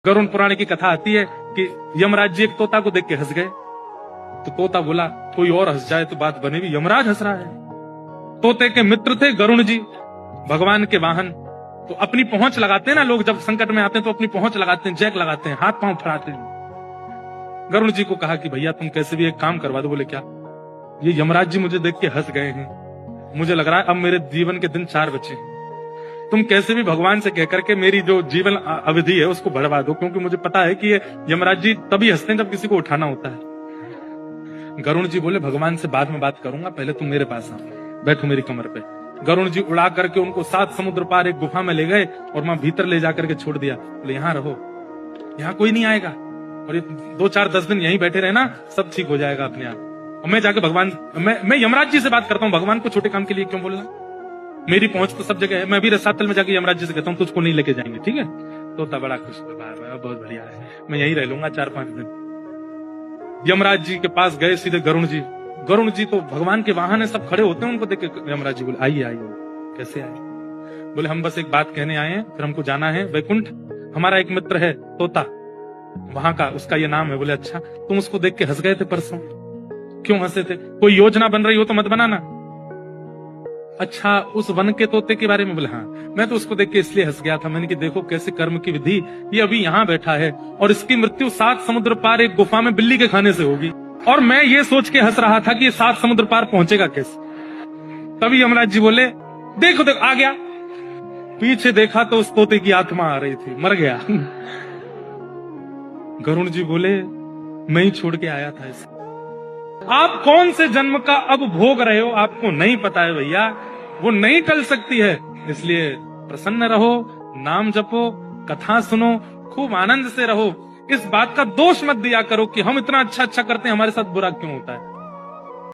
गरुड़ पुराण की कथा आती है कि यमराज जी एक तोता को देख के हंस गए। तो तोता बोला कोई और हंस जाए तो बात बनेगी, यमराज हंस रहा है। तोते के मित्र थे गरुड़ जी, भगवान के वाहन। तो अपनी पहुंच लगाते हैं ना लोग, जब संकट में आते हैं तो अपनी पहुंच लगाते हैं, जैक लगाते हैं, हाथ पांव फड़ाते हैं। गरुड़ जी को कहा कि भैया तुम कैसे भी एक काम करवा दो। बोले क्या? ये यमराज जी मुझे देख के हंस गए हैं, मुझे लग रहा है अब मेरे जीवन के दिन 4 बचे हैं। तुम कैसे भी भगवान से कहकर के मेरी जो जीवन अवधि है उसको बढ़वा दो, क्योंकि मुझे पता है कि ये यमराज जी तभी हंसते हैं जब किसी को उठाना होता है। गरुड़ जी बोले भगवान से बाद में बात करूंगा, पहले तुम मेरे पास आओ, बैठो मेरी कमर पे। गरुड़ जी उड़ा करके उनको 7 समुद्र पार एक गुफा में ले गए और वहां भीतर ले जाकर के छोड़ दिया। बोले यहाँ रहो, यहाँ कोई नहीं आएगा, और ये 2-4-10 दिन यहीं बैठे रहना, सब ठीक हो जाएगा अपने आप। और मैं जाके भगवान, मैं यमराज जी से बात करता हूँ, भगवान को छोटे काम के लिए क्यों बोलना, मेरी पहुंच तो सब जगह है। मैं भी रसातल में जाके यमराज जी से कहता हूँ तुझको नहीं लेके जाएंगे, ठीक है? तोता बड़ा खुश हुआ, बहुत बढ़िया है, मैं यहीं रह लूंगा 4-5 दिन। यमराज जी के पास गए सीधे गरुड़ जी। गरुड़ जी तो भगवान के वाहन है, सब खड़े होते हैं, उनको देख के यमराज जी बोले आइए आइए। कैसे आए? बोले हम बस एक बात कहने आए हैं, फिर हमको जाना है वैकुंठ। हमारा एक मित्र है तोता, वहां का, उसका ये नाम है। बोले अच्छा, तुम उसको देख के हंस गए थे परसों, क्यों हंसे थे? कोई योजना बन रही हो तो मत बनाना। अच्छा, उस वन के तोते के बारे में? बोले हाँ, मैं तो उसको देख के इसलिए हंस गया था, मैंने कि देखो कैसे कर्म की विधि, ये अभी यहाँ बैठा है और इसकी मृत्यु 7 समुद्र पार एक गुफा में बिल्ली के खाने से होगी, और मैं ये सोच के हंस रहा था कि ये 7 समुद्र पार पहुंचेगा कैसे। तभी यमराज जी बोले देखो देखो आ गया। पीछे देखा तो उस तोते की आत्मा आ रही थी, मर गया। गरुड़ जी बोले मैं ही छोड़ के आया था इसे। आप कौन से जन्म का अब भोग रहे हो आपको नहीं पता है भैया, वो नहीं टल सकती है। इसलिए प्रसन्न रहो, नाम जपो, कथा सुनो, खूब आनंद से रहो। इस बात का दोष मत दिया करो कि हम इतना अच्छा करते हैं, हमारे साथ बुरा क्यों होता है।